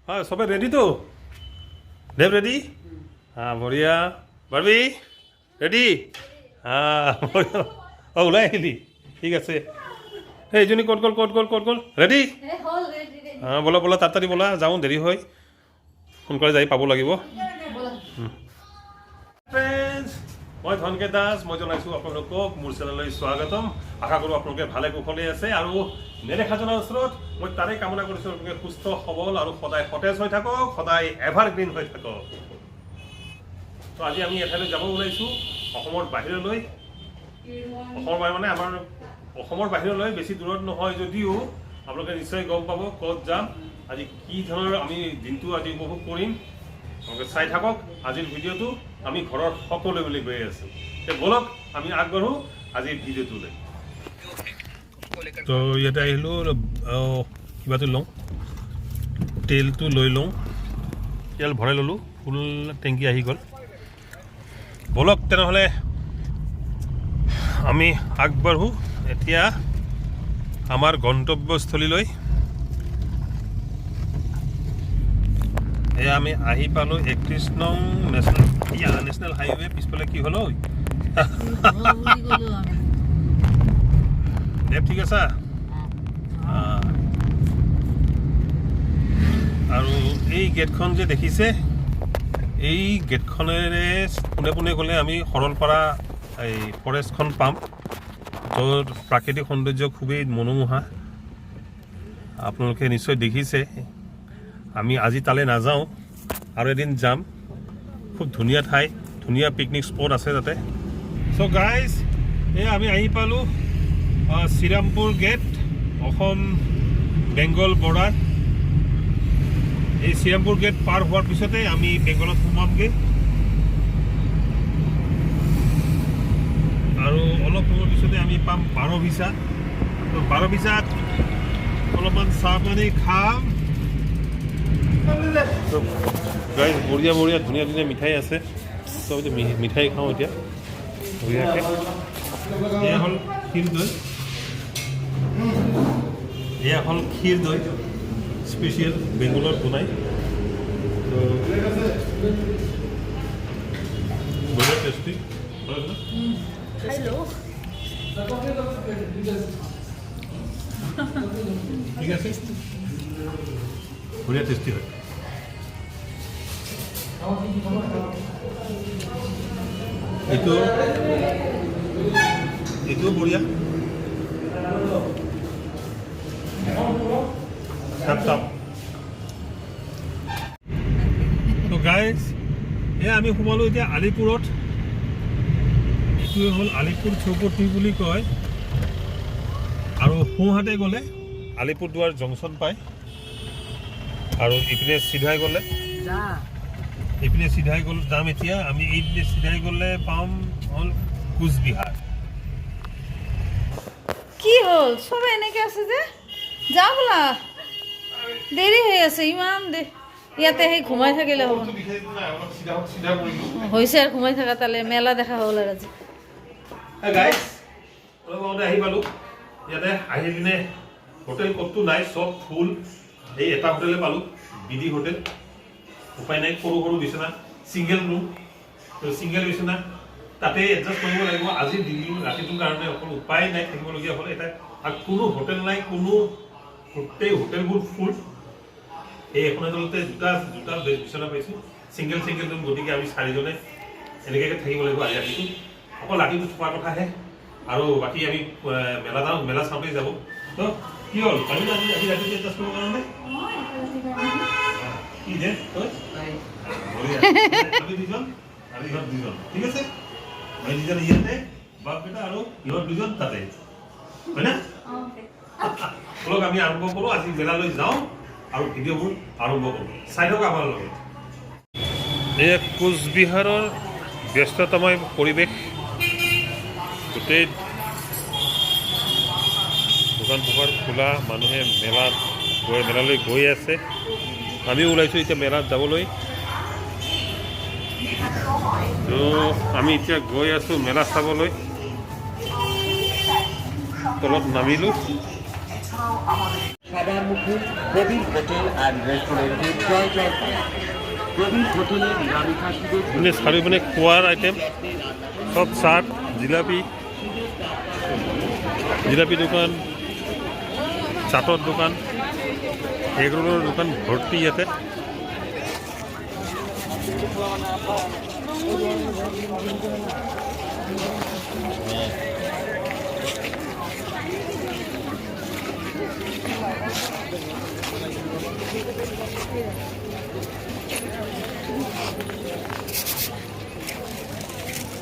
हाँ सबे रेडी तो देव रेडी हाँ बढ़िया बारबी रेडी हाँ बढ़िया ওলাই আহিলি ঠিক আছে এইজনী ক'ত গ'ল ৰেডি हाँ बोला बोला ताড়াতাড়ি बोला যাওঁ দেৰি হয় সোনকালে যাই পাব লাগিব ফ্ৰেণ্ডছ মই ধনকে দাস মই জনাইছোঁ আপোনালোকক মোৰ চেনেললৈ স্বাগতম আশা কৰোঁ আপোনালোকে ভালে কুশলে আছে আৰু নেদেখাজনৰ ওচৰত মই তাৰে কামনা কৰিছোঁ আপোনালোকে সুস্থ সবল আৰু সদায় সতেজ হৈ থাকক সদায় এভাৰগ্ৰীণ হৈ থাকক তো আজি আমি এঠাইলৈ যাব ওলাইছোঁ অসমৰ বাহিৰলৈ অসমৰ মানে আমাৰ অসমৰ বাহিৰলৈ বেছি দূৰত নহয় যদিও আপোনালোকে নিশ্চয় গম পাব ক'ত যাম আজি কি ধৰণৰ আমি দিনটো আজি উপভোগ কৰিম আপোনালোকে চাই থাকক আজিৰ ভিডিঅ'টো আমি ঘৰৰ সকলোৱে বুলি গৈ আছোঁ বলক আমি আগবাঢ়ো আজিৰ ভিডিঅ'টোলৈ তো ইয়াতে আহিলোঁ কিবাটো লওঁ তেলটো লৈ লওঁ তেল ভৰাই ল'লোঁ ফুল টেংকি আহি গ'ল বলক তেনেহ'লে আমি আগবাঢ়ো এতিয়া আমাৰ গন্তব্যস্থলীলৈ এয়া আমি আহি পালোঁ 31 নং নেশ্যনেল হাইৱে পিছফালে কি হ'ল দেৱ ঠিক আছে আৰু এই গেটখন যে দেখিছে এই গেটখনেৰে পোনে পোনে গ'লে আমি সৰলপাৰা এই ফৰেষ্টখন পাম য'ত প্ৰাকৃতিক সৌন্দৰ্য খুবেই মনোমোহা আপোনালোকে নিশ্চয় দেখিছে আমি আজি তালৈ নাযাওঁ আৰু এদিন যাম খুব ধুনীয়া ঠাই ধুনীয়া পিকনিক স্পট আছে তাতে চ' গাইজ এই আমি আহি পালোঁ শ্ৰীৰামপুৰ গেট অসম বেংগল বৰ্ডাৰ এই শ্ৰীৰামপুৰ গেট পাৰ হোৱাৰ পিছতে আমি বেংগলত সোমামগৈ আৰু অলপ সময়ৰ পিছতে আমি পাম 12 ভিছা তো 12 ভিছাত অলপমান চাহ পানী খাম গাইজ বঢ়িয়া বঢ়িয়া ধুনীয়া ধুনীয়া মিঠাই আছে চব এতিয়া মিঠাই খাওঁ এতিয়া বঢ়িয়াকৈ এয়া হ'ল ক্ষীৰ দৈ এয়া হ'ল ক্ষীৰ দৈ স্পেচিয়েল বেংগলত বনাই তো বঢ়িয়া টেষ্টি ঠিক আছে বঢ়িয়া টেষ্টি হয় এইটো বঢ়িয়া তো গাইজ এয়া আমি সোমালোঁ এতিয়া আলিপুৰত এইটোৱে হ'ল আলিপুৰ চৌপতি বুলি কয় আৰু সোঁহাতে গ'লে আলিপুৰদুৱাৰ জংচন পায় আৰু ইপিনে চিধাই গ'লে যাম এতিয়া আমি এইপিনে চিধাই গ'লে পাম হ'ল কোচবিহাৰ কি হ'ল চবে এনেকৈ আছে যে যা বোলা দেৰি হৈ আছে ইমান ইয়াতে সেই ঘুমাই থাকিলে হ'ব হৈছে আৰু ঘুমাই থকা তালে মেলা দেখা হ'ল আৰু আজি আহি পালোঁ ইয়াতে আহি পিনে হোটেল ক'তো নাই চব ফুল এই এটা হোটেলে পালোঁ বিধি হোটেল উপায় নাই সৰু সৰু বিচনা ছিংগেল ৰুম তো ছিংগেল বিচনা তাতে এডজাষ্ট কৰিব লাগিব আজি দিনটো ৰাতিটোৰ কাৰণে অকল উপায় নাই থাকিবলগীয়া হ'ল এটা আৰু কোনো হোটেল নাই কোনো গোটেই হোটেলবোৰ ফুল এই এখন হোটেলতে দুটা বিচনা পাইছোঁ ছিংগেল ৰুম গতিকে আমি চাৰিজনে এনেকৈ থাকিব লাগিব আজি ৰাতিটো অকল ৰাতিটো থকাৰ কথাহে আৰু বাকী আমি মেলা চাওঁতে যাব তো কি হ'ল আমি আজি ৰাতিটো এডজাষ্ট কৰিবৰ কাৰণে কি দে তই আমি দুজন আৰু ইহঁত দুজন ঠিক আছে মই দুজন ইয়াতে বাপ বেটা আৰু ইহঁত দুজন তাতে হয় না বলক আমি আৰম্ভ কৰোঁ আজি মেলালৈ যাওঁ আৰু ভিডিঅ'বোৰ আৰম্ভ কৰোঁ চাই থাকক আমাৰ লগত এয়া কোচবিহাৰৰ ব্যস্ততাময় পৰিৱেশ গোটেই দোকান পোহাৰ খোলা মানুহে মেলালৈ গৈ আছে আমিও ওলাইছোঁ এতিয়া মেলাত যাবলৈ তো আমি এতিয়া গৈ আছোঁ মেলা চাবলৈ তলত নামিলোঁ সবার মুখে প্রবীর হোটেল অ্যান্ড রেস্টুরেন্টের জয় জয়। প্রবীর হোটেলে নিরামিষাশীদের মানে চাৰিওপিনে খোৱাৰ আইটেম চব চাট জিলাপি দোকান চাটৰ দোকান এগ ৰোলৰ দোকান ভৰ্তি ইয়াতে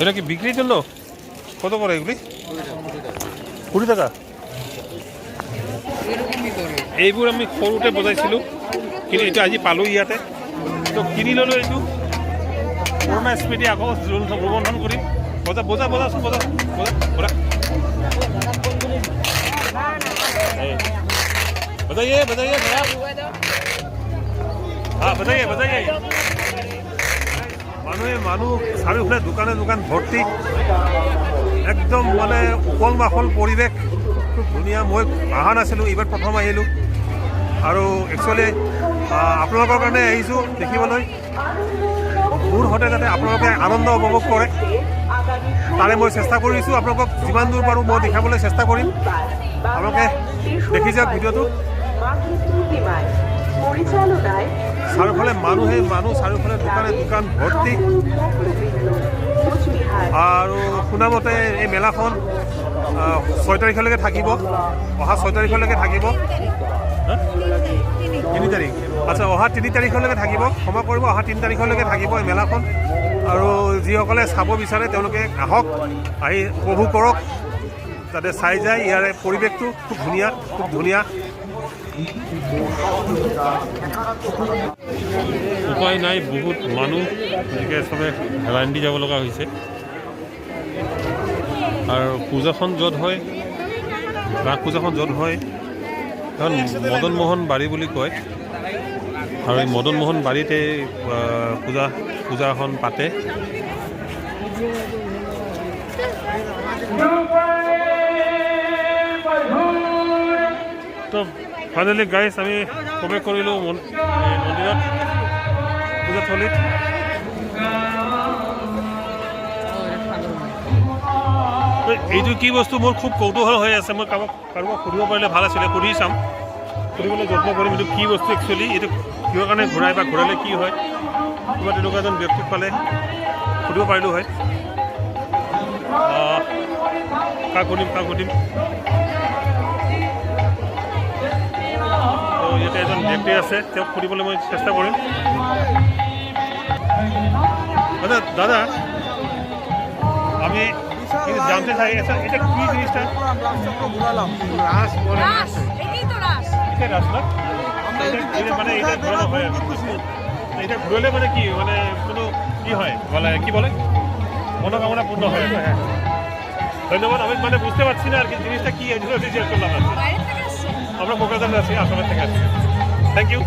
এটা কি বিক্ৰিৰ জন্য কত কৰে এগুলি 20 টাকা এইবোৰ আমি সৰুতে বজাইছিলোঁ কিন্তু এইটো আজি পালোঁ ইয়াতে তো কিনি ল'লোঁ এইটো পুৰণা স্মৃতি আকৌ ৰোমন্থন কৰিম বজা বজা বজাচোন বজা বজা বজা बजाइए बजाइए हाँ बजाइए बजाइए মানুহ চাৰিওফালে দোকান ভৰ্তি একদম মানে উখল মাখল পৰিৱেশ খুব ধুনীয়া মই অহা নাছিলোঁ এইবাৰ প্ৰথম আহিলোঁ আৰু একচুৱেলি আপোনালোকৰ কাৰণে আহিছোঁ দেখিবলৈ মোৰ সৈতে যাতে আপোনালোকে আনন্দ উপভোগ কৰে তাৰে মই চেষ্টা কৰিছোঁ আপোনালোকক যিমান দূৰ পাৰোঁ মই দেখাবলৈ চেষ্টা কৰিম আপোনালোকে দেখি যাওক ভিডিঅ'টো চাৰিওফালে মানুহ চাৰিওফালে দোকান ভৰ্তি আৰু শুনামতে এই মেলাখন 6 তাৰিখলৈকে থাকিব অহা 6 তাৰিখলৈকে থাকিব 3 তাৰিখ আচ্ছা অহা 3 তাৰিখলৈকে থাকিব ক্ষমা কৰিব অহা 3 তাৰিখলৈকে থাকিব এই মেলাখন আৰু যিসকলে চাব বিচাৰে তেওঁলোকে আহক আহি উপভোগ কৰক যাতে চাই যায় ইয়াৰে পৰিৱেশটো খুব ধুনীয়া উপায় নাই বহুত মানুহ গতিকে চবে লাইন দি যাব লগা হৈছে আৰু পূজাখন য'ত হয় ৰাস পূজাখন য'ত হয় এখন মদন মোহন বাৰী বুলি কয় আৰু এই মদন মোহন বাৰীতে পূজাখন পাতে তো ফাইনেলি গাইজ আমি প্ৰৱেশ কৰিলোঁ মন্দিৰত পূজাথলীত এইটো কি বস্তু মোৰ খুব কৌতূহল হৈ আছে মই কাৰোবাক সুধিব পাৰিলে ভাল আছিলে সুধিবলৈ যত্ন কৰিম এইটো কি বস্তু একচুৱেলি এইটো কিহৰ কাৰণে ঘূৰাই বা ঘূৰালে কি হয় কিবা তেনেকুৱা এজন ব্যক্তিক পালে সুধিব পাৰিলোঁ হয় কাক সুধিম ইয়াতে এজন ব্যক্তি আছে তেওঁক সুধিবলৈ মই চেষ্টা কৰিম দাদা আমি জানতে চাই আচ্ছা এটা কি জিনিসটা মানে এটা ঘোরানো হয় এটা ঘুরলে মানে কি মানে কোনো কি হয় বলে কি বলে মনোকামনা পূর্ণ হয় ধন্যবাদ আমি মানে বুঝতে পারছি না আর কি জিনিসটা কি জিজ্ঞেস করলাম আমরা কোকরাঝারে আছি আসামের থেকে আছি থ্যাংক ইউ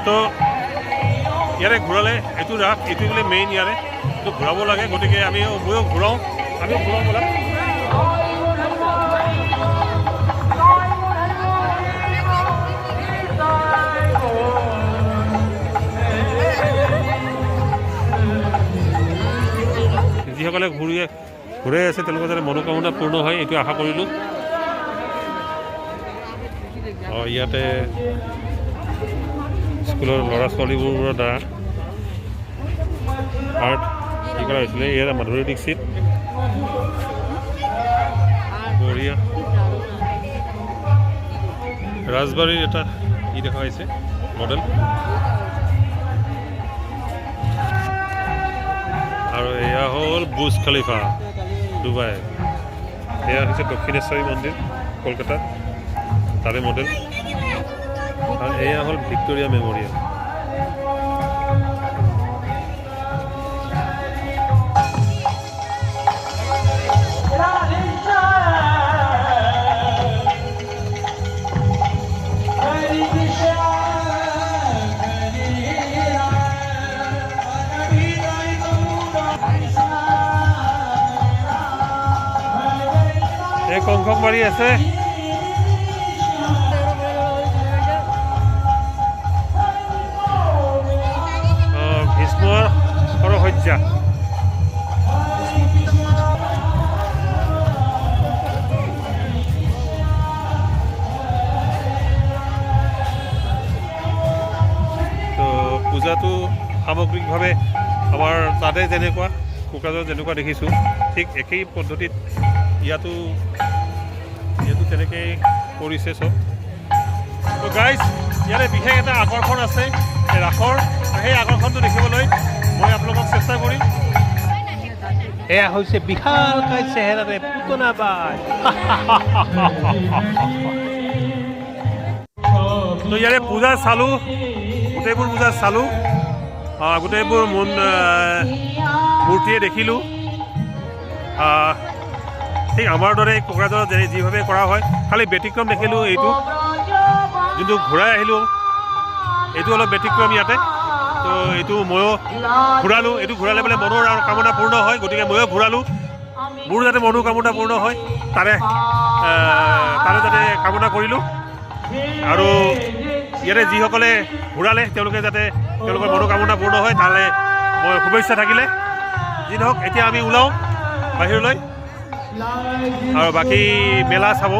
তো ইয়াৰে ঘূৰালে এইটো ৰাস এইটো বোলে মেইন ইয়াৰে এইটো ঘূৰাব লাগে গতিকে ময়ো ঘূৰাওঁ আমিও ঘূৰাওঁ বোলা যিসকলে ঘূৰাই আছে তেওঁলোকৰ যাতে মনোকামনা পূৰ্ণ হয় এইটো আশা কৰিলোঁ ইয়াতে স্কুলৰ ল'ৰা ছোৱালীবোৰৰ দ্বাৰা আৰ্ট কি কৰা হৈছিলে ইয়াত মাধুৰী দীক্ষিত বঢ়িয়া ৰাজবাৰীৰ এটা ই দেখা হৈছে মডেল আৰু এয়া হ'ল বুৰ্জ খলিফা ডুবাই এয়া হৈছে দক্ষিণেশ্বৰী মন্দিৰ কলকাতা তাৰে মডেল আৰু এয়া হ'ল ভিক্টোৰিয়া মেমৰিয়েল কংকক মাৰি আছে সামগ্ৰিকভাৱে আমাৰ তাতে যেনেকুৱা কোকৰাঝাৰত যেনেকুৱা দেখিছোঁ ঠিক একেই পদ্ধতিত ইয়াতো তেনেকেই কৰিছে চব। তো গাইজ ইয়াতে বিশেষ এটা আকৰ্ষণ আছে ৰাসৰ, সেই আকৰ্ষণটো দেখিবলৈ মই আপোনালোকক চেষ্টা কৰিম। এয়া হৈছে বিশালকায় চেহেৰাৰে পুতনা বাই। তো ইয়াৰে পূজা চালোঁ, গোটেইবোৰ পূজা চালোঁ, গোটেইবোৰ মূৰ্তিয়ে দেখিলোঁ। ঠিক আমাৰ দৰে কোকৰাঝাৰত যিভাৱে কৰা হয়, খালি ব্যতিক্ৰম দেখিলোঁ এইটো যোনটো ঘূৰাই আহিলোঁ, এইটো অলপ ব্যতিক্ৰম ইয়াতে। তো এইটো ময়ো ঘূৰালোঁ, এইটো ঘূৰালে বোলে মনৰ কামনা পূৰ্ণ হয়, গতিকে ময়ো ঘূৰালোঁ, মোৰো যাতে মনৰ কামনা পূৰ্ণ হয় তাৰে যাতে কামনা কৰিলোঁ। আৰু ইয়াতে যিসকলে ঘূৰালে তেওঁলোকে যাতে তেওঁলোকৰ মনোকামনা পূৰ্ণ হয় তালৈ মই শুভেচ্ছা থাকিলে। যি নহওক এতিয়া আমি ওলাওঁ বাহিৰলৈ আৰু বাকী মেলা চাব।